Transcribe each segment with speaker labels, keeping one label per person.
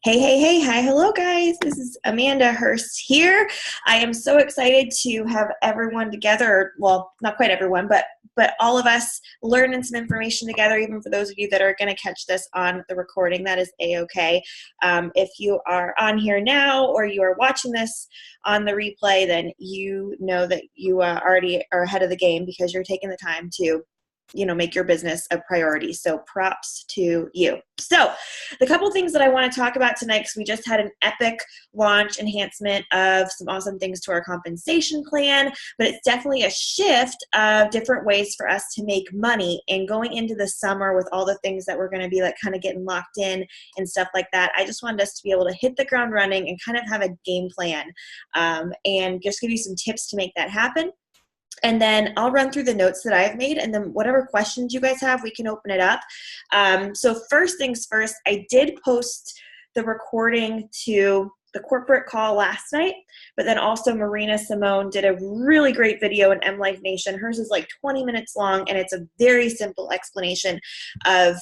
Speaker 1: Hi, hello guys. This is Amanda Hurst here. I am so excited to have everyone together. Well, not quite everyone, but all of us learning some information together. Even for those of you that are going to catch this on the recording, that is a-okay. If you are on here now or you are watching this on the replay, then you know that you already are ahead of the game because you're taking the time to make your business a priority. So props to you. So the couple things that I want to talk about tonight, because we just had an epic launch enhancement of some awesome things to our compensation plan, but it's definitely a shift of different ways for us to make money. And going into the summer with all the things that we're going to be like kind of getting locked in and stuff like that, I just wanted us to be able to hit the ground running and kind of have a game plan and just give you some tips to make that happen. And then I'll run through the notes that I've made, and then whatever questions you guys have, we can open it up. So first things first, I did post the recording to the corporate call last night, but then also Marina Simone did a really great video in M Life Nation. Hers is like 20 minutes long, and it's a very simple explanation of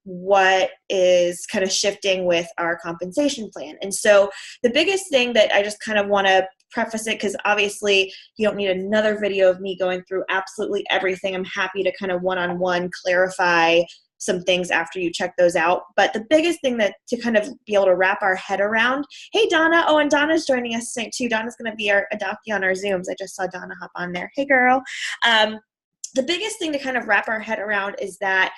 Speaker 1: what is kind of shifting with our compensation plan. And so the biggest thing that I just kind of want to preface it, because obviously you don't need another video of me going through absolutely everything. I'm happy to kind of one-on-one clarify some things after you check those out. But the biggest thing that to kind of be able to wrap our head around, hey Donna, oh, and Donna's joining us too. Donna's going to be our adoptee on our Zooms. I just saw Donna hop on there. Hey girl. The biggest thing to kind of wrap our head around is that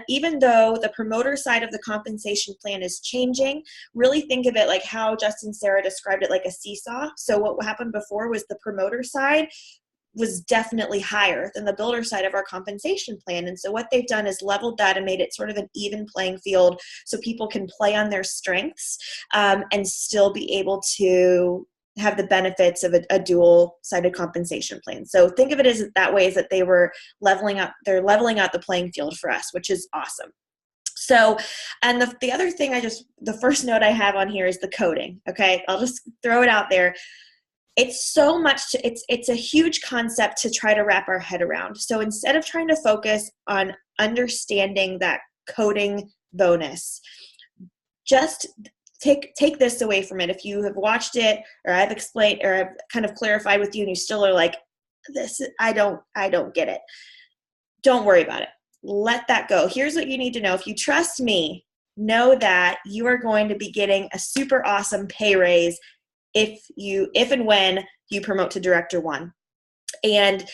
Speaker 1: even though the promoter side of the compensation plan is changing, really think of it like how Justin and Sarah described it, like a seesaw. So what happened before was the promoter side was definitely higher than the builder side of our compensation plan. And so what they've done is leveled that and made it sort of an even playing field so people can play on their strengths and still be able to have the benefits of a dual-sided compensation plan. So think of it as that way, is that they're leveling out the playing field for us, which is awesome. So, and the other thing the first note I have on here is the coding. Okay, I'll just throw it out there. It's so much, it's a huge concept to try to wrap our head around. So instead of trying to focus on understanding that coding bonus, just take this away from it. If you have watched it or I've explained or I've kind of clarified with you and you still are like, I don't get it. Don't worry about it. Let that go. Here's what you need to know. If you trust me, know that you are going to be getting a super awesome pay raise if and when you promote to Director 1. And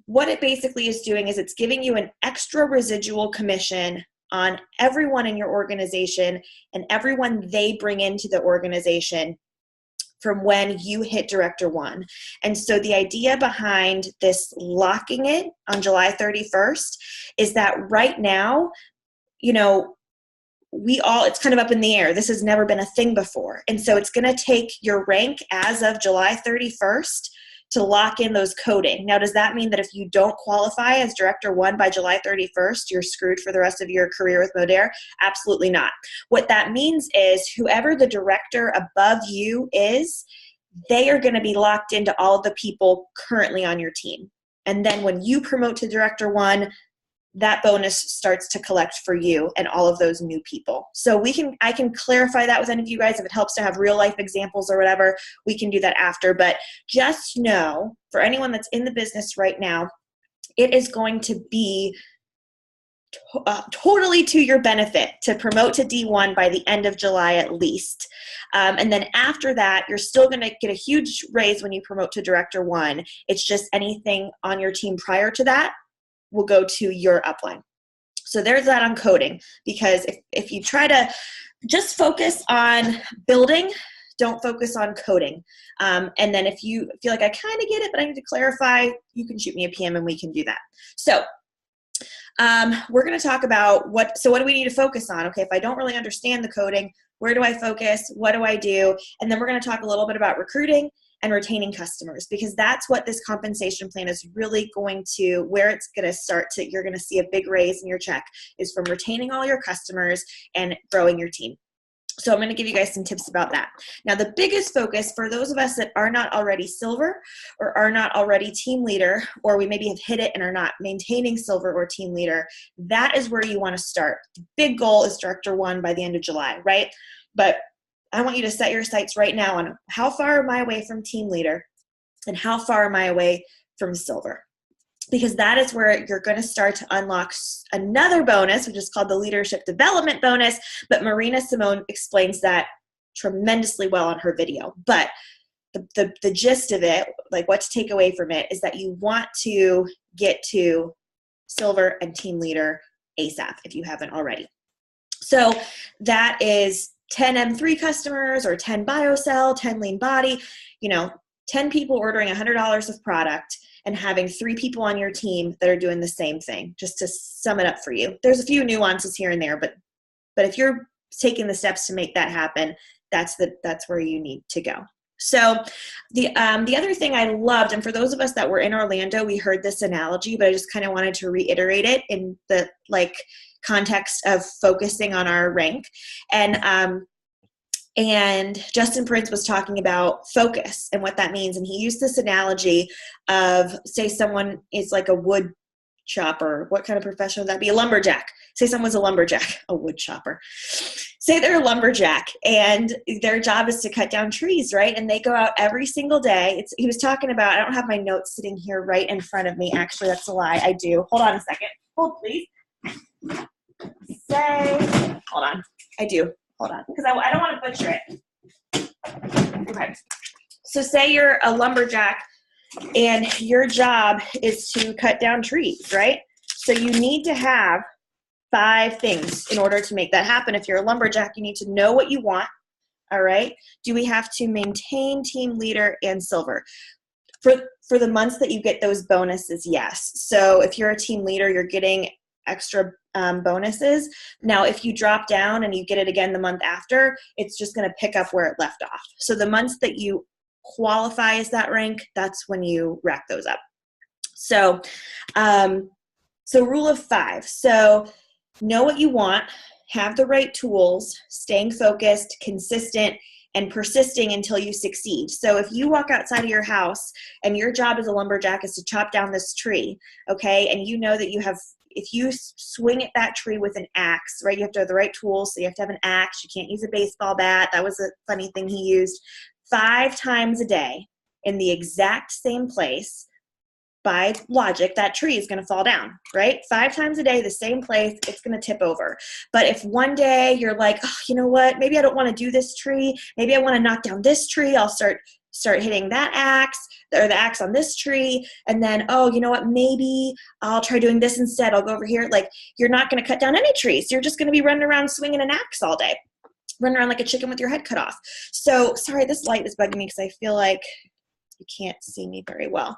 Speaker 1: what it basically is doing is it's giving you an extra residual commission on everyone in your organization and everyone they bring into the organization from when you hit Director 1. And so the idea behind this locking it on July 31st is that right now, it's kind of up in the air. This has never been a thing before. And so it's going to take your rank as of July 31st to lock in those coding. Now, does that mean that if you don't qualify as Director 1 by July 31st, you're screwed for the rest of your career with Modere? Absolutely not. What that means is whoever the director above you is, they are going to be locked into all of the people currently on your team. And then when you promote to Director 1, that bonus starts to collect for you and all of those new people. So I can clarify that with any of you guys. If it helps to have real life examples or whatever, we can do that after. But just know, for anyone that's in the business right now, it is going to be totally to your benefit to promote to D1 by the end of July at least. And then after that, you're still going to get a huge raise when you promote to Director 1. It's just anything on your team prior to that will go to your upline. So there's that on coding, because if you try to just focus on building, don't focus on coding. And then if you feel like I kind of get it, but I need to clarify, you can shoot me a PM and we can do that. So we're going to talk about what do we need to focus on? Okay, if I don't really understand the coding, where do I focus? What do I do? And then we're going to talk a little bit about recruiting and retaining customers, because that's what this compensation plan is really where it's going to start to, you're going to see a big raise in your check is from retaining all your customers and growing your team. So I'm going to give you guys some tips about that. Now, the biggest focus for those of us that are not already silver or are not already team leader, or we maybe have hit it and are not maintaining silver or team leader, that is where you want to start. The big goal is director 1 by the end of July, right? But I want you to set your sights right now on how far am I away from team leader and how far am I away from silver? Because that is where you're going to start to unlock another bonus, which is called the leadership development bonus. But Marina Simone explains that tremendously well on her video. But the gist of it, like what to take away from it, is that you want to get to silver and team leader ASAP if you haven't already. So that is 10 M3 customers or 10 BioCell, 10 Lean Body, 10 people ordering $100 of product and having 3 people on your team that are doing the same thing, just to sum it up for you. There's a few nuances here and there, but if you're taking the steps to make that happen, that's where you need to go. So the other thing I loved, and for those of us that were in Orlando, we heard this analogy, but I just kind of wanted to reiterate it in the context of focusing on our rank. And Justin Prince was talking about focus and what that means. And he used this analogy of, say someone is like a wood chopper. What kind of profession would that be? A lumberjack. Say someone's a lumberjack, a wood chopper. Say they're a lumberjack and their job is to cut down trees, right? And they go out every single day. He was talking about, I don't have my notes sitting here right in front of me. Actually, that's a lie. I do. Hold on a second. Hold, please. Hold on. I do. Hold on, because I don't want to butcher it. Okay. So say you're a lumberjack and your job is to cut down trees, right? So you need to have 5 things in order to make that happen. If you're a lumberjack, you need to know what you want, all right? Do we have to maintain team leader and silver? For the months that you get those bonuses, yes. So if you're a team leader, you're getting extra bonuses. Now, if you drop down and you get it again the month after, it's just going to pick up where it left off. So the months that you qualify as that rank, that's when you rack those up. So, rule of 5. So know what you want, have the right tools, staying focused, consistent, and persisting until you succeed. So if you walk outside of your house and your job as a lumberjack is to chop down this tree, okay, and you know that if you swing at that tree with an axe, right, you have to have the right tools, so you have to have an axe, you can't use a baseball bat, that was a funny thing he used, 5 times a day in the exact same place, by logic, that tree is going to fall down, right? 5 times a day, the same place, it's going to tip over. But if one day you're like, oh, you know what, maybe I don't want to do this tree, maybe I want to knock down this tree, I'll start hitting that axe, or the axe on this tree, and then, oh, you know what, maybe I'll try doing this instead, I'll go over here. Like, you're not going to cut down any trees. You're just going to be running around swinging an axe all day, running around like a chicken with your head cut off. So, sorry, this light is bugging me because I feel like you can't see me very well.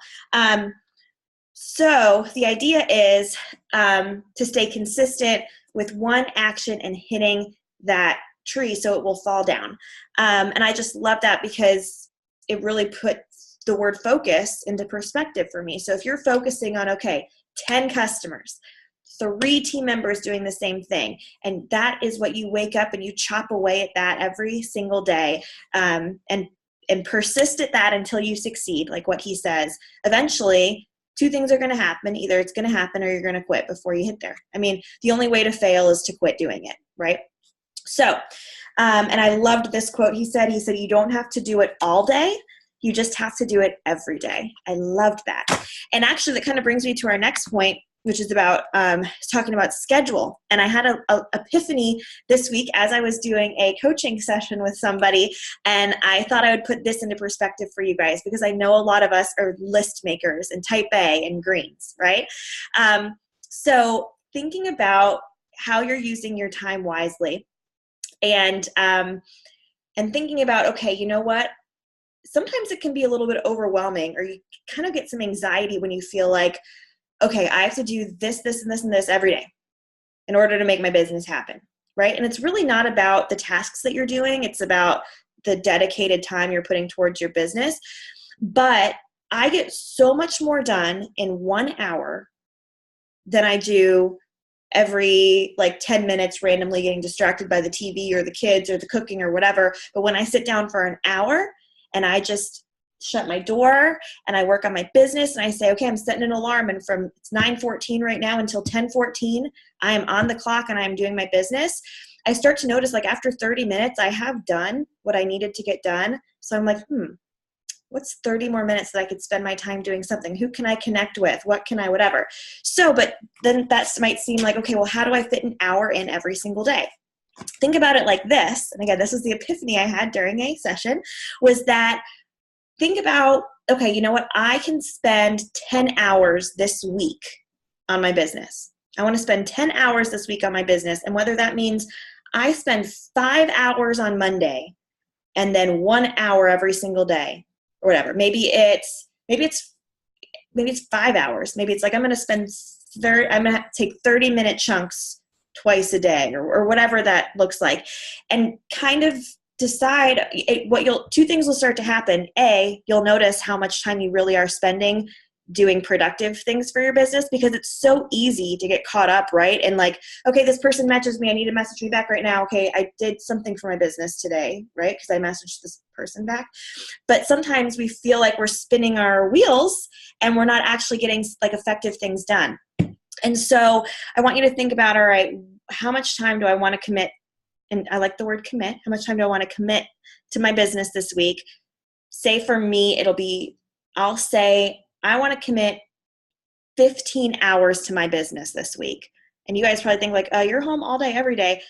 Speaker 1: So the idea is to stay consistent with one action and hitting that tree so it will fall down. And I just love that because it really put the word focus into perspective for me. So if you're focusing on, okay, 10 customers, 3 team members doing the same thing, and that is what you wake up and you chop away at that every single day, and persist at that until you succeed, like what he says, eventually 2 things are going to happen. Either it's going to happen or you're going to quit before you hit there. I mean, the only way to fail is to quit doing it, right? So, and I loved this quote. He said, you don't have to do it all day. You just have to do it every day. I loved that. And actually that kind of brings me to our next point, which is about talking about schedule. And I had a epiphany this week as I was doing a coaching session with somebody, and I thought I would put this into perspective for you guys, because I know a lot of us are list makers and type A and greens, right? So thinking about how you're using your time wisely, and thinking about, okay, you know what? Sometimes it can be a little bit overwhelming, or you kind of get some anxiety when you feel like, okay, I have to do this, this, and this, and this every day in order to make my business happen, right? And it's really not about the tasks that you're doing. It's about the dedicated time you're putting towards your business. But I get so much more done in 1 hour than I do every like 10 minutes randomly getting distracted by the TV or the kids or the cooking or whatever. But when I sit down for an hour and I just shut my door and I work on my business and I say, okay, I'm setting an alarm, and from it's 9:14 right now until 10:14, I am on the clock and I'm doing my business. I start to notice like after 30 minutes, I have done what I needed to get done. So I'm like, what's 30 more minutes that I could spend my time doing something? Who can I connect with? What can I, whatever. So, but then that might seem like, okay, well, how do I fit an hour in every single day? Think about it like this. And again, this is the epiphany I had during a session, was that think about, okay, you know what? I can spend 10 hours this week on my business. I want to spend 10 hours this week on my business. And whether that means I spend 5 hours on Monday and then 1 hour every single day or whatever. Maybe it's 5 hours. Maybe it's like I'm going to take 30-minute chunks twice a day or whatever that looks like, and kind of decide two things will start to happen. A, you'll notice how much time you really are spending doing productive things for your business, because it's so easy to get caught up, right? And like, okay, this person messages me, I need to message me back right now. Okay, I did something for my business today, right? Because I messaged this person back. But sometimes we feel like we're spinning our wheels and we're not actually getting like effective things done. And so I want you to think about, all right, how much time do I want to commit? And I like the word commit. How much time do I want to commit to my business this week? Say for me, I'll say I want to commit 15 hours to my business this week. And you guys probably think like, you're home all day, every day.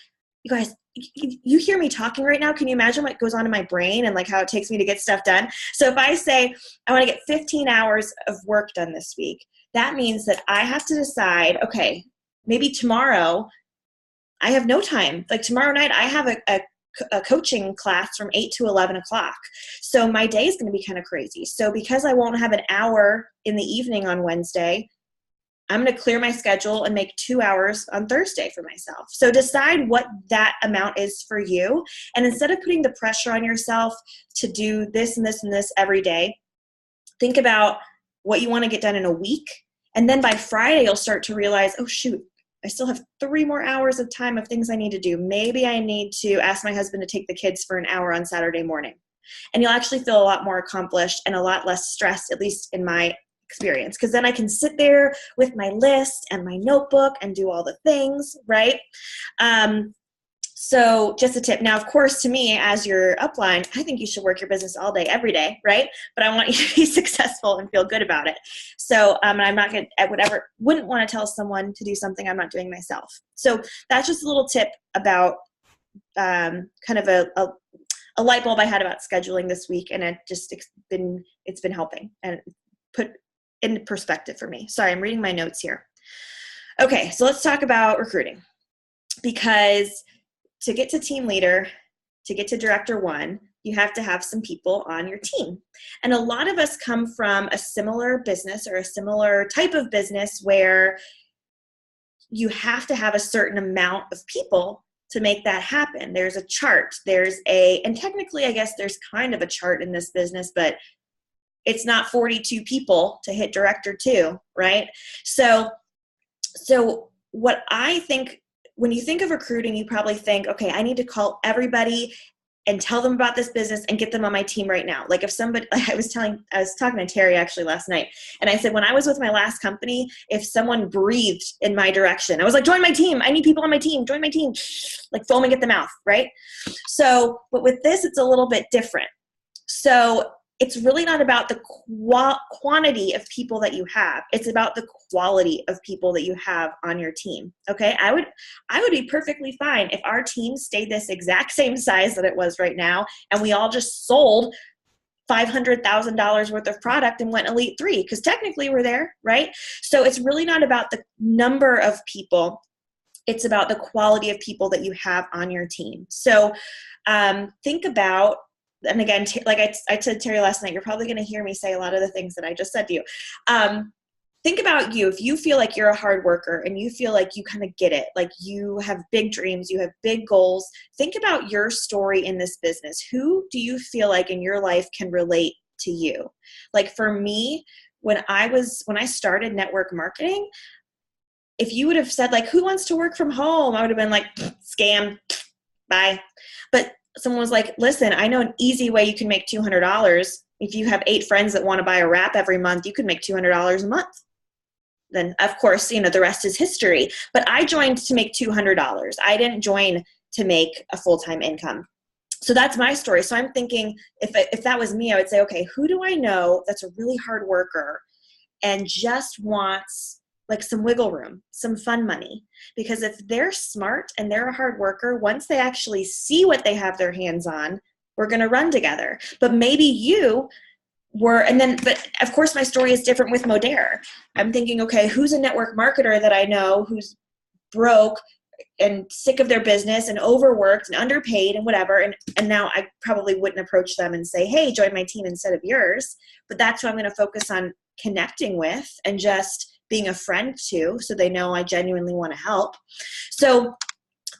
Speaker 1: You guys, you hear me talking right now. Can you imagine what goes on in my brain and like how it takes me to get stuff done? So if I say I want to get 15 hours of work done this week, that means that I have to decide, okay, maybe tomorrow I have no time. Like tomorrow night I have a coaching class from 8 to 11 o'clock. So my day is going to be kind of crazy. So because I won't have an hour in the evening on Wednesday, I'm going to clear my schedule and make 2 hours on Thursday for myself. So decide what that amount is for you. And instead of putting the pressure on yourself to do this and this and this every day, think about what you want to get done in a week. And then by Friday, you'll start to realize, oh, shoot, I still have 3 more hours of time of things I need to do. Maybe I need to ask my husband to take the kids for an hour on Saturday morning. And you'll actually feel a lot more accomplished and a lot less stressed, at least in my experience, because then I can sit there with my list and my notebook and do all the things, right? So just a tip. Now, of course, to me, as your upline, I think you should work your business all day, every day, right? But I want you to be successful and feel good about it. So I'm not going to, wouldn't want to tell someone to do something I'm not doing myself. So that's just a little tip about kind of a light bulb I had about scheduling this week, and it's been helping and put in perspective for me. Sorry, I'm reading my notes here. Okay, so let's talk about recruiting, because to get to team leader, to get to director 1, you have to have some people on your team. And a lot of us come from a similar business or a similar type of business where you have to have a certain amount of people to make that happen. There's a chart. And technically, I guess there's kind of a chart in this business, but it's not 42 people to hit director 2, right? So what I think, when you think of recruiting, you probably think, okay, I need to call everybody and tell them about this business and get them on my team right now. Like if somebody, I was talking to Terry actually last night, and I said, when I was with my last company, if someone breathed in my direction, I was like, join my team. I need people on my team. Join my team. Like foaming at the mouth, right? So, but with this, it's a little bit different. So it's really not about the quantity of people that you have. It's about the quality of people that you have on your team. Okay. I would be perfectly fine if our team stayed this exact same size that it was right now, and we all just sold $500,000 worth of product and went Elite 3, because technically we're there, right? So it's really not about the number of people. It's about the quality of people that you have on your team. So think about, and again, like I said to Terry last night, you're probably going to hear me say a lot of the things that I just said to you. Think about you. If you feel like you're a hard worker and you feel like you kind of get it, like you have big dreams, you have big goals, think about your story in this business. Who do you feel like in your life can relate to you? Like for me, when I started network marketing, if you would have said like, who wants to work from home? I would have been like, scam, bye. But someone was like, listen, I know an easy way you can make $200. If you have 8 friends that want to buy a wrap every month, you could make $200 a month. Then of course, the rest is history. But I joined to make $200. I didn't join to make a full-time income. So that's my story. So I'm thinking if that was me, I would say, okay, who do I know that's a really hard worker and just wants like some wiggle room, some fun money? Because if they're smart and they're a hard worker, once they actually see what they have their hands on, we're going to run together. But maybe you were, but of course my story is different with Modere. I'm thinking, okay, who's a network marketer that I know who's broke and sick of their business and overworked and underpaid and whatever. And now I probably wouldn't approach them and say, hey, join my team instead of yours. But that's who I'm going to focus on connecting with and just being a friend to, so they know I genuinely want to help. So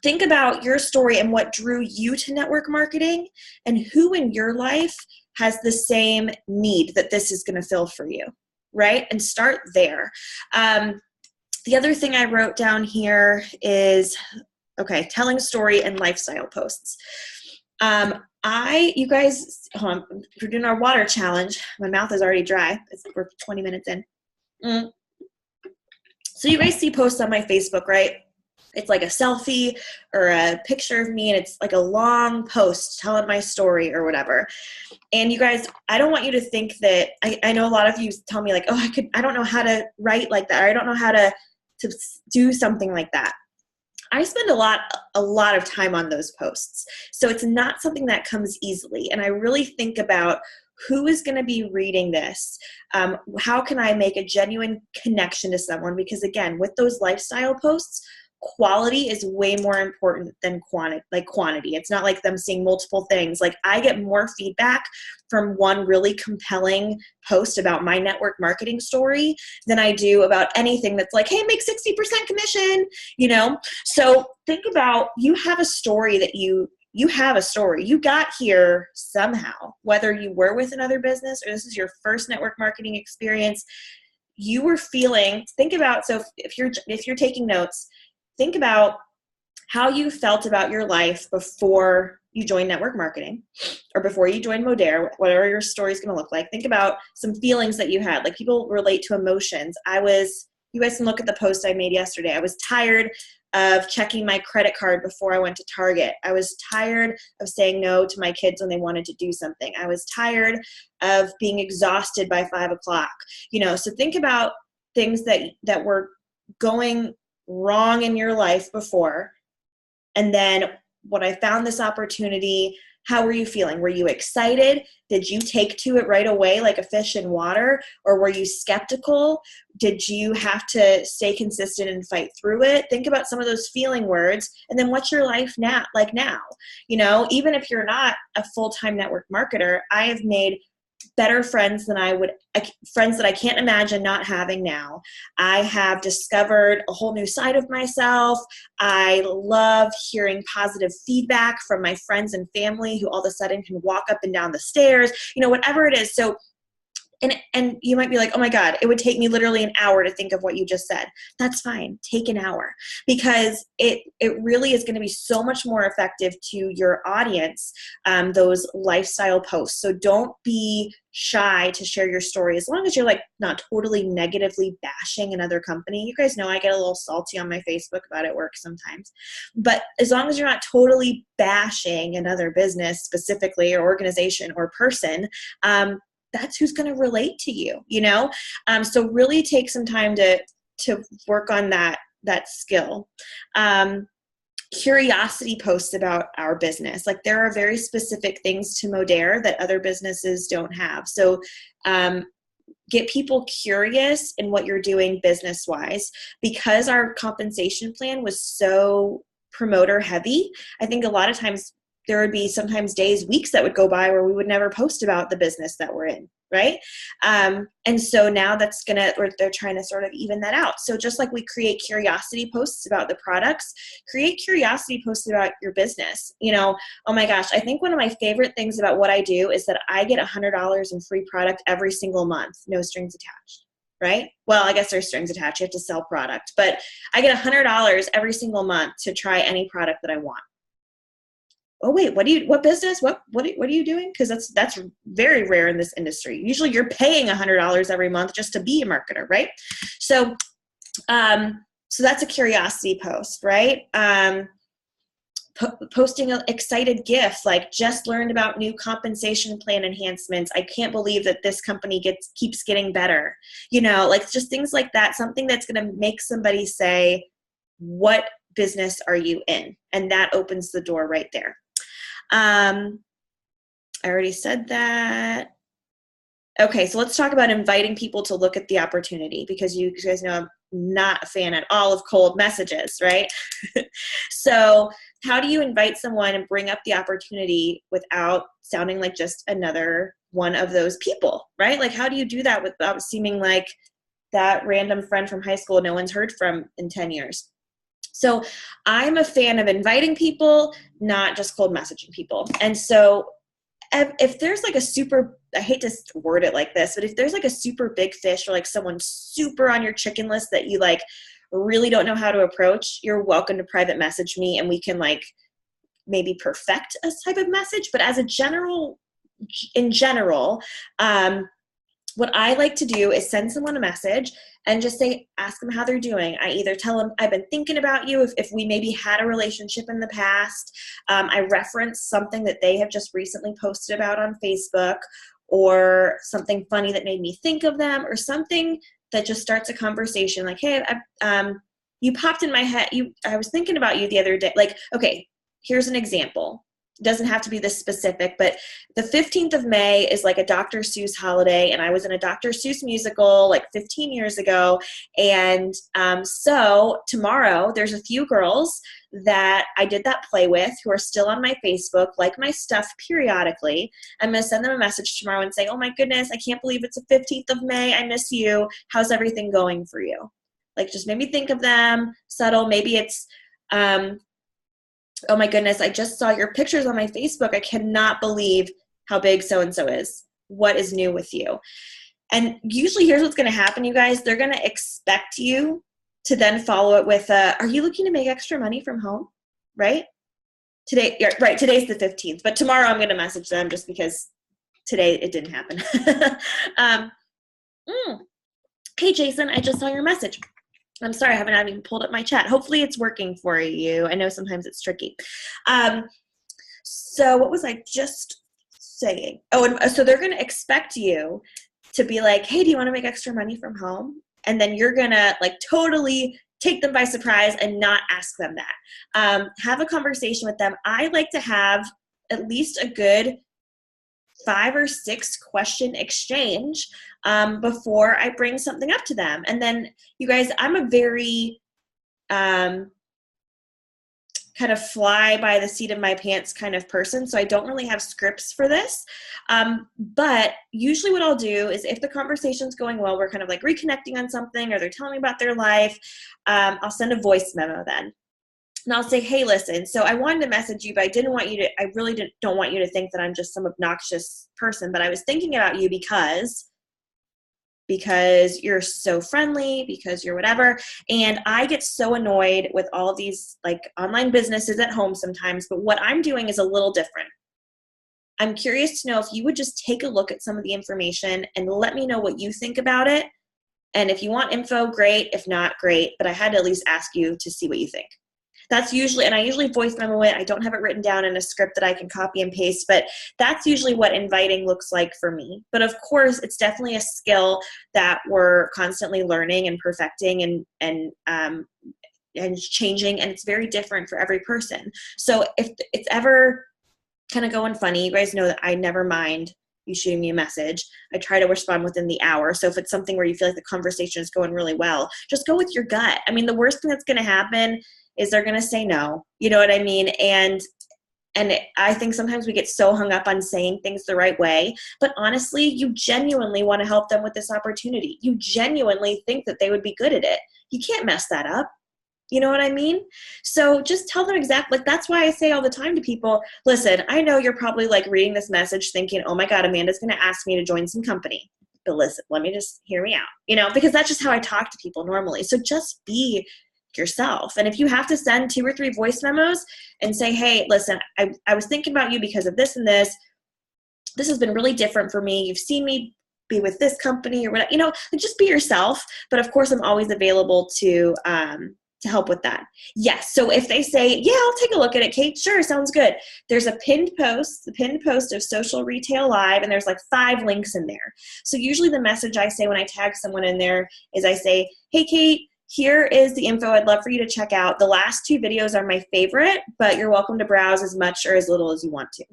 Speaker 1: think about your story and what drew you to network marketing and who in your life has the same need that this is going to fill for you, right? And start there. The other thing I wrote down here is, okay, telling story and lifestyle posts. You guys, we're doing our water challenge. My mouth is already dry. We're 20 minutes in. So you guys see posts on my Facebook, right? It's like a selfie or a picture of me, and it's like a long post telling my story or whatever. And you guys, I don't want you to think that, I know a lot of you tell me like, oh, I don't know how to write like that, or I don't know how to do something like that. I spend a lot of time on those posts. So it's not something that comes easily. And I really think about who is going to be reading this? How can I make a genuine connection to someone? Because again, with those lifestyle posts, quality is way more important than quantity. It's not like them seeing multiple things. Like I get more feedback from one really compelling post about my network marketing story than I do about anything that's like, hey, make 60% commission, So think about, you have a story that you have a story. You got here somehow, whether you were with another business or this is your first network marketing experience. You were feeling, think about, so if you're taking notes, think about how you felt about your life before you joined network marketing or before you joined Modere, whatever your story is going to look like. Think about some feelings that you had. Like people relate to emotions. You guys can look at the post I made yesterday. I was tired of checking my credit card before I went to Target. I was tired of saying no to my kids when they wanted to do something. I was tired of being exhausted by 5 o'clock. So think about things that were going wrong in your life before. And then when I found this opportunity, how were you feeling? Were you excited? Did you take to it right away like a fish in water? Or were you skeptical? Did you have to stay consistent and fight through it? Think about some of those feeling words. And then what's your life now? Even if you're not a full-time network marketer, I have made better friends than friends that I can't imagine not having now. I have discovered a whole new side of myself. I love hearing positive feedback from my friends and family who all of a sudden can walk up and down the stairs, whatever it is. So, and you might be like, oh my God, it would take me literally an hour to think of what you just said. That's fine. Take an hour, because it really is going to be so much more effective to your audience, those lifestyle posts. So don't be shy to share your story, as long as you're like not totally negatively bashing another company. You guys know I get a little salty on my Facebook about it at work sometimes, but as long as you're not totally bashing another business specifically, or organization or person, that's who's going to relate to you, So really take some time to work on that skill. Curiosity posts about our business. Like there are very specific things to Modere that other businesses don't have. So get people curious in what you're doing business-wise. Because our compensation plan was so promoter heavy, I think a lot of times there would be sometimes days, weeks that would go by where we would never post about the business that we're in, right? And so now they're trying to sort of even that out. So just like we create curiosity posts about the products, create curiosity posts about your business. Oh my gosh, I think one of my favorite things about what I do is that I get $100 in free product every single month, no strings attached. right? Well, I guess there's strings attached. You have to sell product, but I get $100 every single month to try any product that I want. Oh wait, what business? What are you doing? Because that's very rare in this industry. Usually you're paying $100 every month just to be a marketer, right? So, so that's a curiosity post, right? Posting an excited GIF, like just learned about new compensation plan enhancements. I can't believe that this company keeps getting better. Like just things like that, something that's going to make somebody say, what business are you in? And that opens the door right there. I already said that. Okay, so let's talk about inviting people to look at the opportunity, because you guys know I'm not a fan at all of cold messages, right? So how do you invite someone and bring up the opportunity without sounding like just another one of those people, right? Like how do you do that without seeming like that random friend from high school no one's heard from in 10 years? So I'm a fan of inviting people, not just cold messaging people. And so if there's like a super, I hate to word it like this, but if there's like a super big fish or like someone super on your chicken list that you like really don't know how to approach, you're welcome to private message me and we can like maybe perfect a type of message. But as in general, what I like to do is send someone a message and just ask them how they're doing. I either tell them I've been thinking about you if we maybe had a relationship in the past. I reference something that they have just recently posted about on Facebook, or something funny that made me think of them, or something that just starts a conversation like, hey, you popped in my head. I was thinking about you the other day. Like, okay, here's an example. It doesn't have to be this specific, but the 15th of May is like a Dr. Seuss holiday, and I was in a Dr. Seuss musical like 15 years ago, and so tomorrow there's a few girls that I did that play with who are still on my Facebook, like my stuff periodically. I'm going to send them a message tomorrow and say, oh my goodness, I can't believe it's the 15th of May. I miss you. How's everything going for you? Like just maybe think of them, subtle. Maybe it's, oh my goodness, I just saw your pictures on my Facebook. I cannot believe how big so-and-so is. What is new with you? And usually here's what's going to happen, you guys. They're going to expect you to then follow it with, are you looking to make extra money from home? Right? Today's the 15th, but tomorrow I'm going to message them just because today it didn't happen. Hey, Jason, I just saw your message. I'm sorry, I haven't even pulled up my chat. Hopefully it's working for you. I know sometimes it's tricky. So what was I just saying? Oh, and so they're going to expect you to be like, hey, do you want to make extra money from home? And then you're going to like totally take them by surprise and not ask them that. Have a conversation with them. I like to have at least a good 5 or 6 question exchange before I bring something up to them. And then you guys, I'm a very kind of fly by the seat of my pants kind of person. So I don't really have scripts for this. But usually what I'll do is if the conversation's going well, we're kind of like reconnecting on something, or they're telling me about their life, I'll send a voice memo then. And I'll say, hey, listen, so I wanted to message you, but I really don't want you to think that I'm just some obnoxious person, but I was thinking about you because you're so friendly, because you're whatever. And I get so annoyed with all of these like online businesses at home sometimes, but what I'm doing is a little different. I'm curious to know if you would just take a look at some of the information and let me know what you think about it. And if you want info, great. If not, great. But I had to at least ask you to see what you think. That's usually, and I usually voice memo it. I don't have it written down in a script that I can copy and paste, but that's usually what inviting looks like for me. But of course, it's definitely a skill that we're constantly learning and perfecting and changing, and it's very different for every person. So if it's ever kind of going funny, you guys know that I never mind you shooting me a message. I try to respond within the hour. So if it's something where you feel like the conversation is going really well, just go with your gut. I mean, the worst thing that's going to happen is they're going to say no. You know what I mean? And I think sometimes we get so hung up on saying things the right way, but honestly, you genuinely want to help them with this opportunity. You genuinely think that they would be good at it. You can't mess that up. You know what I mean? So just tell them exactly. Like, that's why I say all the time to people, listen, I know you're probably like reading this message thinking, oh my God, Amanda's going to ask me to join some company. but listen, let me just hear me out, because that's just how I talk to people normally. So just be yourself. And if you have to send 2 or 3 voice memos and say, hey, listen, I was thinking about you because of this and this. This has been really different for me. You've seen me be with this company or whatever, just be yourself. But of course, I'm always available to help with that. Yes. So if they say, yeah, I'll take a look at it, Kate, sure, sounds good. There's a pinned post, the pinned post of Social Retail Live, and there's like 5 links in there. So usually the message I say when I tag someone in there is I say, hey, Kate, here is the info I'd love for you to check out. The last 2 videos are my favorite, but you're welcome to browse as much or as little as you want to.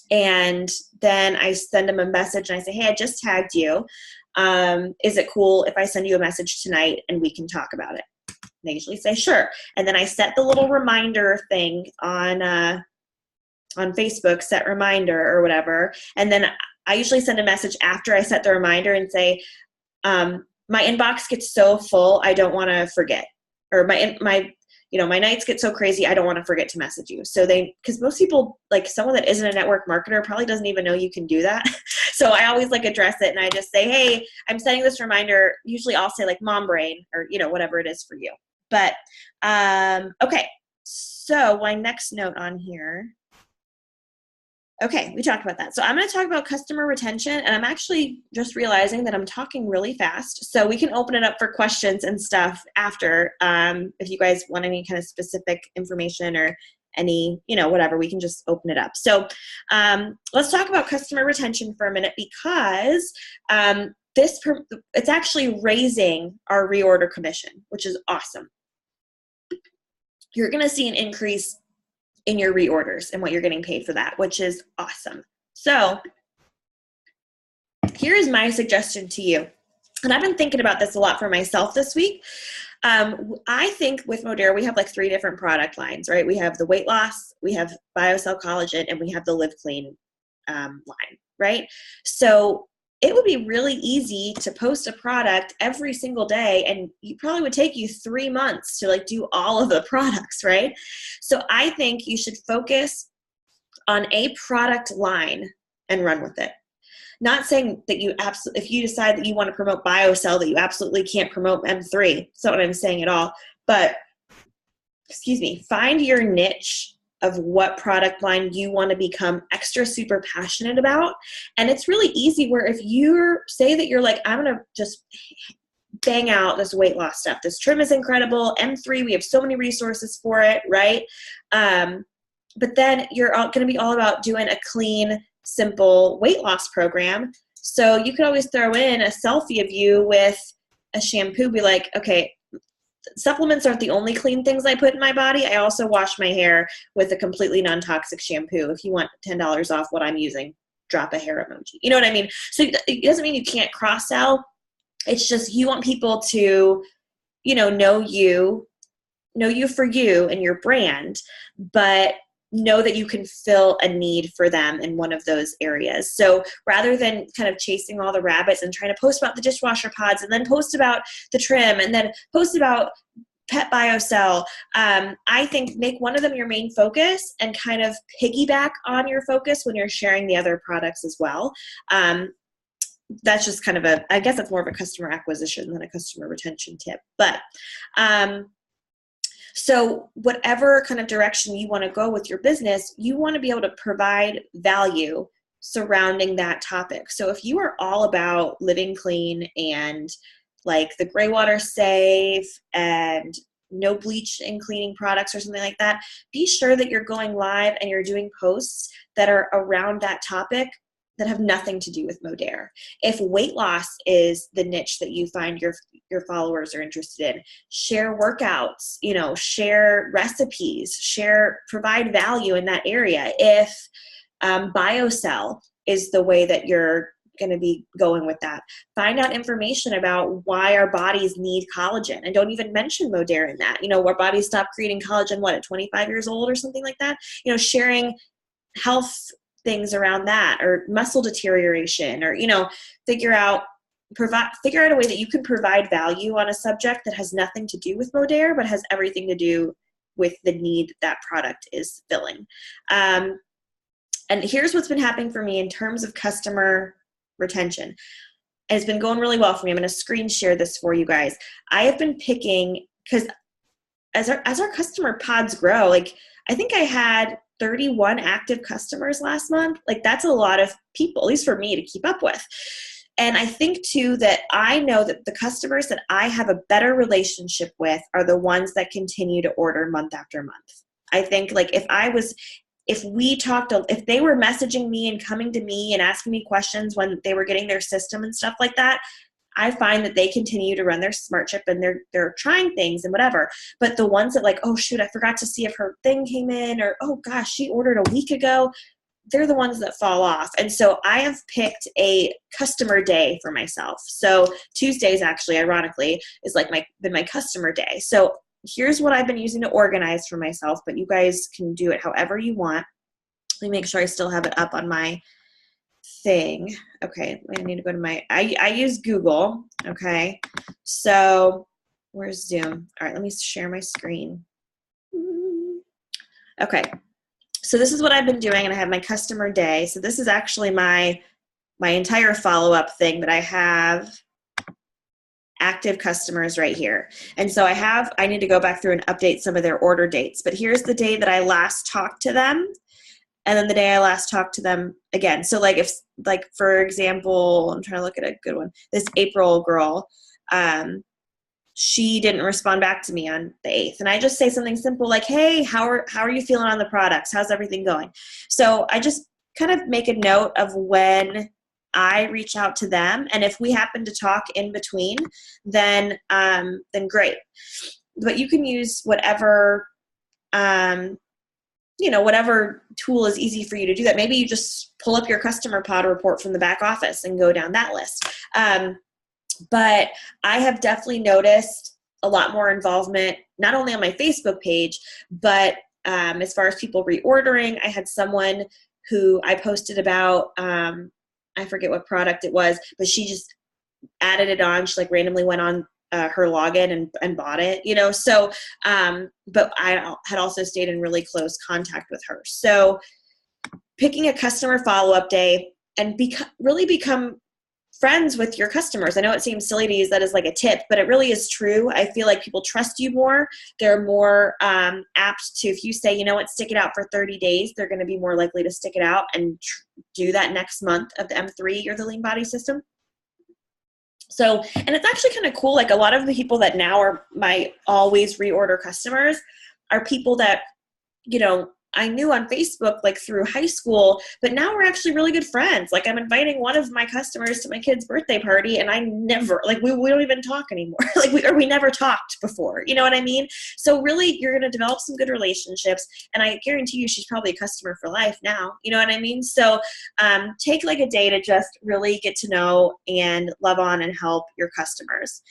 Speaker 1: And then I send them a message and I say, hey, I just tagged you. Is it cool if I send you a message tonight and we can talk about it? They usually say, sure. And then I set the little reminder thing on Facebook, set reminder or whatever. And then I usually send a message after I set the reminder and say, my inbox gets so full, I don't want to forget. Or my nights get so crazy, I don't want to forget to message you. So because most people, like someone that isn't a network marketer probably doesn't even know you can do that. So I always address it and I just say, hey, I'm setting this reminder. Usually I'll say like mom brain or, whatever it is for you. But, okay. So my next note on here. Okay, we talked about that. So I'm going to talk about customer retention, and I'm actually just realizing that I'm talking really fast. So we can open it up for questions and stuff after. If you guys want any kind of specific information or any, whatever, we can just open it up. So let's talk about customer retention for a minute because it's actually raising our reorder commission, which is awesome. You're going to see an increase in your reorders and what you're getting paid for that, which is awesome. So here is my suggestion to you. And I've been thinking about this a lot for myself this week. I think with Modere, we have like 3 different product lines, right? We have the weight loss, we have BioCell Collagen, and we have the Live Clean line, right? So it would be really easy to post a product every single day, and you probably would take you 3 months to do all of the products, right? So I think you should focus on a product line and run with it. Not saying that if you decide that you want to promote BioCell, that you absolutely can't promote M3. That's not what I'm saying at all. But, find your niche of what product line you want to become extra super passionate about. And it's really easy where if you say that you're like, I'm going to just bang out this weight loss stuff. This trim is incredible. M3, we have so many resources for it, right? But then you're going to be all about doing a clean, simple weight loss program. So you could always throw in a selfie of you with a shampoo, be like, okay, supplements aren't the only clean things I put in my body. I also wash my hair with a completely non-toxic shampoo. If you want $10 off what I'm using, drop a hair emoji. You know what I mean? So it doesn't mean you can't cross-sell. It's just you want people to, know you for you and your brand, but know that you can fill a need for them in one of those areas. So rather than kind of chasing all the rabbits and trying to post about the dishwasher pods and then post about the trim and then post about Pet BioCell, I think make one of them your main focus and kind of piggyback on your focus when you're sharing the other products as well. That's just kind of I guess that's more of a customer acquisition than a customer retention tip. But so whatever kind of direction you want to go with your business, you want to be able to provide value surrounding that topic. So if you are all about living clean and like the gray water safe and no bleach in cleaning products or something like that, be sure that you're going live and you're doing posts that are around that topic that have nothing to do with Modere. If weight loss is the niche that you find your followers are interested in, share workouts, share recipes, provide value in that area. If BioCell is the way that you're going to be going with that, find out information about why our bodies need collagen, and don't even mention Modere in that. Our bodies stop creating collagen at 25 years old or something like that. Sharing health things around that, or muscle deterioration, or figure out a way that you can provide value on a subject that has nothing to do with Modere but has everything to do with the need that product is filling. And here's what's been happening for me in terms of customer retention. It's been going really well for me. I'm going to screen share this for you guys. I have been picking, because as our customer pods grow, like I think I had 31 active customers last month. Like that's a lot of people, at least for me to keep up with. And I think too that I know that the customers that I have a better relationship with are the ones that continue to order month after month. I think like if they were messaging me and coming to me and asking me questions when they were getting their system and stuff like that, I find that they continue to run their smart chip and they're trying things and whatever. But the ones that like, oh shoot, I forgot to see if her thing came in, or oh gosh, she ordered a week ago, they're the ones that fall off. And so I have picked a customer day for myself. So Tuesdays actually, ironically, is like been my customer day. So here's what I've been using to organize for myself, but you guys can do it however you want. Let me make sure I still have it up on my thing. Okay, I need to go to I use Google. Okay, so where's Zoom? All right, let me share my screen. Okay, so this is what I've been doing, and I have my customer day. So this is actually my entire follow-up thing that I have active customers right here. And so I need to go back through and update some of their order dates. But here's the day that I last talked to them, and then the day I last talked to them again. So like for example, I'm trying to look at a good one. This April girl, she didn't respond back to me on the 8th. And I just say something simple like, hey, how are you feeling on the products? How's everything going? So I just kind of make a note of when I reach out to them. And if we happen to talk in between, then great. But you can use whatever, whatever tool is easy for you to do that. Maybe you just pull up your customer pod report from the back office and go down that list. But I have definitely noticed a lot more involvement, not only on my Facebook page, but as far as people reordering. I had someone who I posted about, I forget what product it was, but she just added it on. She like randomly went on her login and bought it, so, but I had also stayed in really close contact with her. So picking a customer follow-up day and really become friends with your customers. I know it seems silly to use that as like a tip, but it really is true. I feel like people trust you more. They're more apt to, if you say, you know what, stick it out for 30 days, they're going to be more likely to stick it out and do that next month of the M3 or the lean body system. So, and it's actually kind of cool. Like a lot of the people that now are my always reorder customers are people that, I knew on Facebook, like through high school, but now we're actually really good friends. Like I'm inviting one of my customers to my kid's birthday party, and I never, like we don't even talk anymore. Like we never talked before, you know what I mean? So really you're going to develop some good relationships, and I guarantee you she's probably a customer for life now, you know what I mean? So take like a day to just really get to know and love on and help your customers.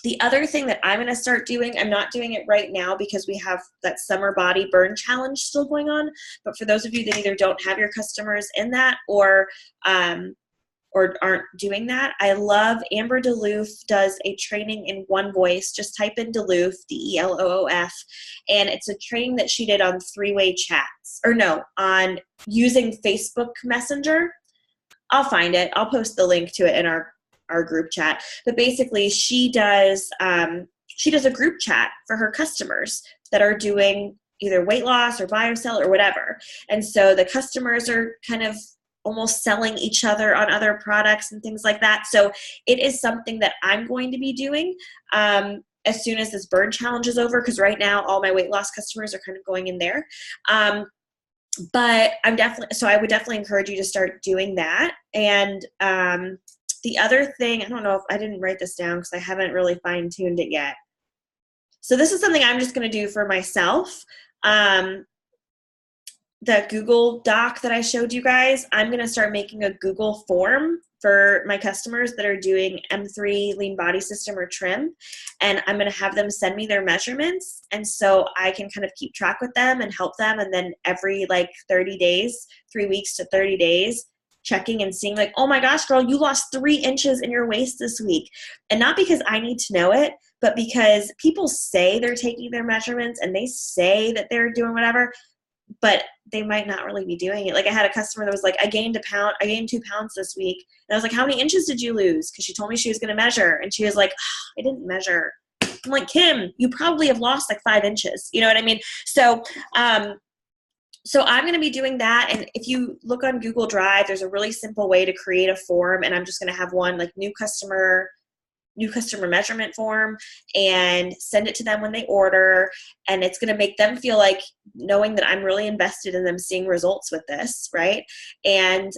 Speaker 1: The other thing that I'm going to start doing, I'm not doing it right now because we have that summer body burn challenge still going on. But for those of you that either don't have your customers in that or aren't doing that, I love Amber Deloof does a training in one voice. Just type in Deloof, DELOOF, and it's a training that she did on three-way chats, on using Facebook Messenger. I'll find it. I'll post the link to it in our group chat. But basically she does a group chat for her customers that are doing either weight loss or buy or sell or whatever. And so the customers are kind of almost selling each other on other products and things like that. So it is something that I'm going to be doing as soon as this burn challenge is over, because right now all my weight loss customers are kind of going in there. But I would definitely encourage you to start doing that. And the other thing, I don't know if I didn't write this down because I haven't really fine-tuned it yet. So this is something I'm just going to do for myself. The Google Doc that I showed you guys, I'm going to start making a Google form for my customers that are doing M3 lean body system or trim. And I'm going to have them send me their measurements. And so I can kind of keep track with them and help them. And then every 30 days, 3 weeks to 30 days, checking and seeing like, oh my gosh, girl, you lost 3 inches in your waist this week. And not because I need to know it, but because people say they're taking their measurements and they say that they're doing whatever. but they might not really be doing it. Like I had a customer that was like, I gained 2 pounds this week. And I was like, how many inches did you lose? Because she told me she was going to measure. And she was like, oh, I didn't measure. I'm like, Kim, you probably have lost like 5 inches. You know what I mean? So, so I'm going to be doing that. And if you look on Google Drive, there's a really simple way to create a form. And I'm just going to have one like new customer measurement form and send it to them when they order. And it's going to make them feel like knowing that I'm really invested in them seeing results with this. Right. And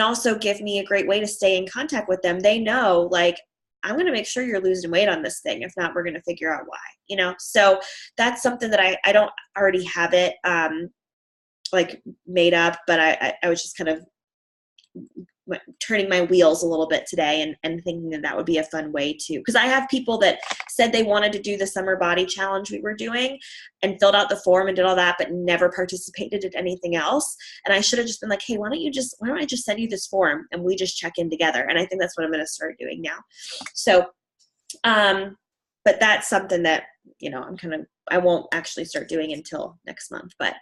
Speaker 1: also give me a great way to stay in contact with them. They know, like, I'm going to make sure you're losing weight on this thing. If not, we're going to figure out why, you know? So that's something that I don't already have it like made up, but I was just kind of turning my wheels a little bit today and thinking that would be a fun way to, because I have people that said they wanted to do the summer body challenge we were doing and filled out the form and did all that, but never participated in anything else. And I should have just been like, hey, why don't I just send you this form and we just check in together? And I think that's what I'm going to start doing now. So, but that's something that, you know, I won't actually start doing until next month. But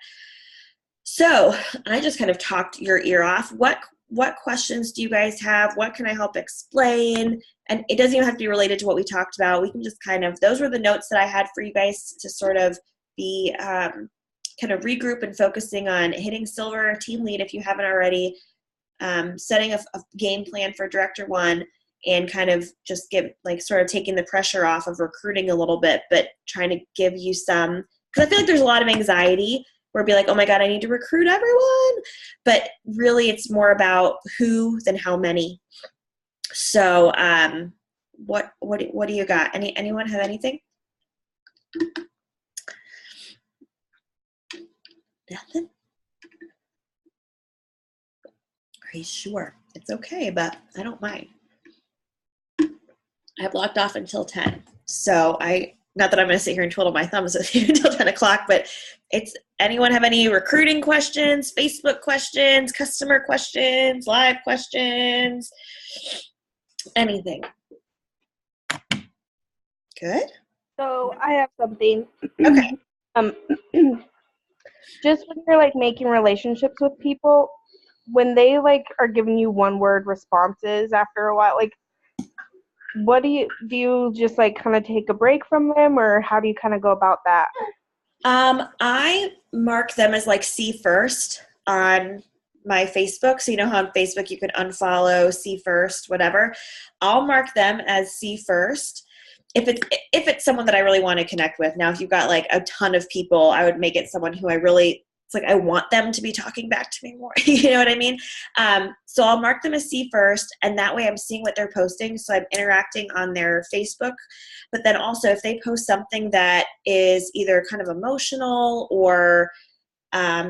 Speaker 1: so I just kind of talked your ear off. What questions do you guys have? What can I help explain? And it doesn't even have to be related to what we talked about. We can just those were the notes that I had for you guys to sort of be kind of regroup and focusing on hitting silver team lead if you haven't already, setting a game plan for director 1, and kind of just sort of taking the pressure off of recruiting a little bit, but trying to give you some, because I feel like there's a lot of anxiety where it'd be like, oh my God, I need to recruit everyone. But really it's more about who than how many. So what do you got? Anyone have anything? Nothing? Are you sure? It's okay, but I don't mind. I blocked off until 10. So not that I'm going to sit here and twiddle my thumbs until 10 o'clock, but anyone have any recruiting questions, Facebook questions, customer questions, live questions, anything? Good.
Speaker 2: So I have something.
Speaker 1: Okay.
Speaker 2: Just when you're like making relationships with people, when they like are giving you one-word responses after a while, like, what do you just like kind of take a break from them, or how do you kind of go about that?
Speaker 1: I mark them as like see first on my Facebook. So you know how on Facebook you can unfollow, see first, whatever. I'll mark them as see first. If it's someone that I really want to connect with. Now, if you've got like a ton of people, I would make it someone who it's like I want them to be talking back to me more. You know what I mean? So I'll mark them as see first, and that way I'm seeing what they're posting. So I'm interacting on their Facebook. But then also if they post something that is either kind of emotional or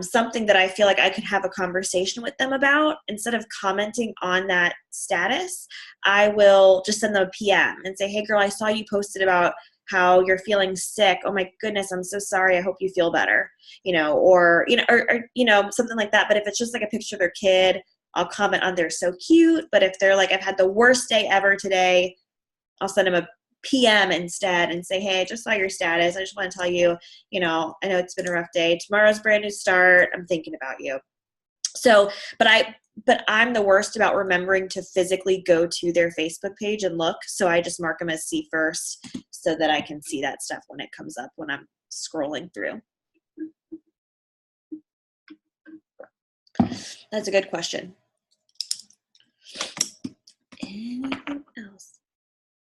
Speaker 1: something that I feel like I could have a conversation with them about, instead of commenting on that status, I will just send them a PM and say, hey girl, I saw you posted about how you're feeling sick. Oh my goodness, I'm so sorry. I hope you feel better, or something like that. But if it's just like a picture of their kid, I'll comment on they're so cute. But if they're like, I've had the worst day ever today, I'll send them a PM instead and say, hey, I just saw your status. I just want to tell you, I know it's been a rough day. Tomorrow's a brand new start. I'm thinking about you. So, but I'm the worst about remembering to physically go to their Facebook page and look. So I just mark them as see first so that I can see that stuff when it comes up when I'm scrolling through. That's a good question. Anything else?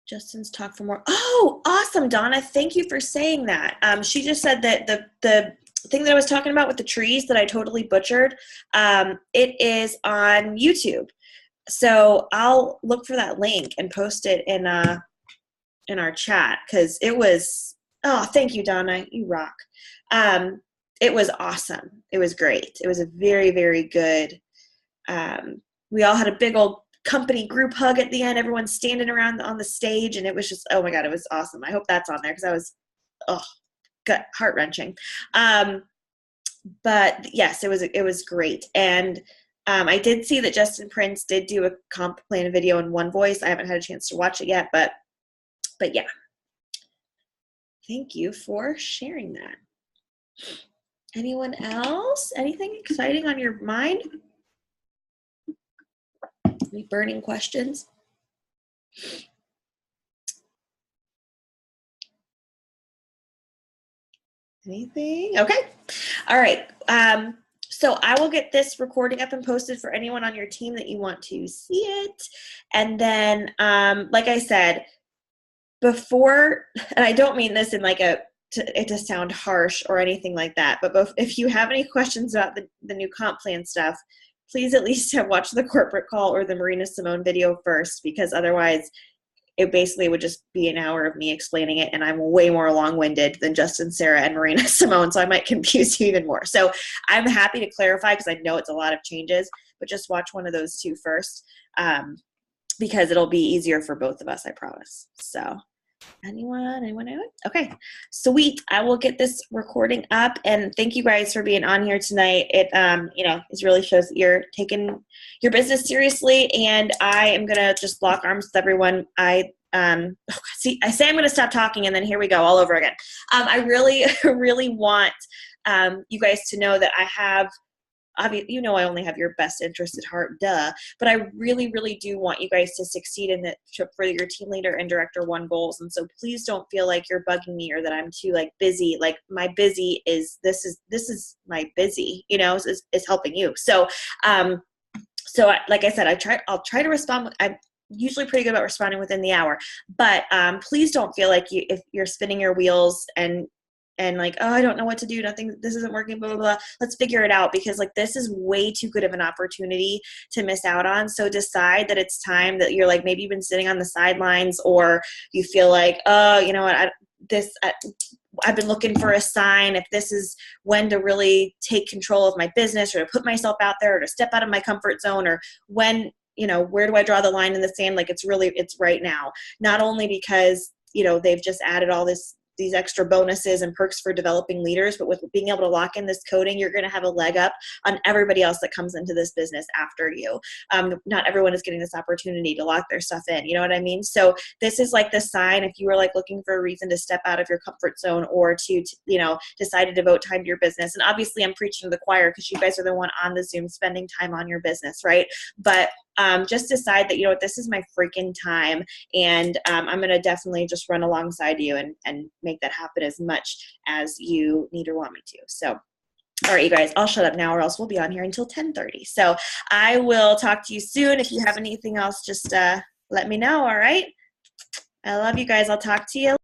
Speaker 1: Justin's talk for more. Oh, awesome, Donna. Thank you for saying that. She just said that the thing that I was talking about with the trees that I totally butchered, it is on YouTube. So I'll look for that link and post it in our chat, because it was, thank you, Donna. You rock. It was awesome. It was great. It was a very, very good. We all had a big old company group hug at the end. Everyone's standing around on the stage, and it was just, oh my God, it was awesome. I hope that's on there, because I was, heart-wrenching. But yes, it was great. And I did see that Justin Prince did do a comp plan video in One Voice. I haven't had a chance to watch it yet, but yeah. Thank you for sharing that. Anyone else? Anything exciting on your mind? Any burning questions? Anything? Okay. All right. So I will get this recording up and posted for anyone on your team that you want to see it. And then, like I said, before, and I don't mean this in like it to sound harsh or anything like that, but if you have any questions about the new comp plan stuff, please at least have watched the corporate call or the Marina Simone video first, because otherwise it basically would just be an hour of me explaining it, and I'm way more long-winded than Justin, Sarah, and Marina Simone, so I might confuse you even more. So I'm happy to clarify because I know it's a lot of changes, but just watch one of those two first, because it'll be easier for both of us, I promise. So anyone? Okay, sweet. I will get this recording up, and thank you guys for being on here tonight. It it really shows that you're taking your business seriously, and I am gonna just lock arms with everyone. I say I'm gonna stop talking, and then here we go all over again. I really really want you guys to know that I have, obviously, I only have your best interest at heart, duh. But I really, really do want you guys to succeed in for your team leader and director one goals. And so please don't feel like you're bugging me or that I'm too busy. Like my busy is this is my busy, is helping you. So, like I said, I'll try to respond. I'm usually pretty good about responding within the hour, but please don't feel like if you're spinning your wheels and like, oh, I don't know what to do. This isn't working, blah, blah, blah. Let's figure it out, because this is way too good of an opportunity to miss out on. So decide that it's time, that you're maybe you've been sitting on the sidelines, or you feel like, oh, you know what, I've been looking for a sign if this is when to really take control of my business, or to put myself out there, or to step out of my comfort zone, or when, where do I draw the line in the sand? It's right now. Not only because, they've just added all these extra bonuses and perks for developing leaders, but with being able to lock in this coding, you're going to have a leg up on everybody else that comes into this business after you. Not everyone is getting this opportunity to lock their stuff in. You know what I mean? So this is the sign, if you were looking for a reason to step out of your comfort zone, or to decide to devote time to your business. And obviously I'm preaching to the choir, because you guys are the one on the Zoom spending time on your business, right? But just decide that, this is my freaking time, and I'm going to definitely just run alongside you and make that happen as much as you need or want me to. So, all right, you guys, I'll shut up now, or else we'll be on here until 10:30. So I will talk to you soon. If you have anything else, just let me know, all right? I love you guys. I'll talk to you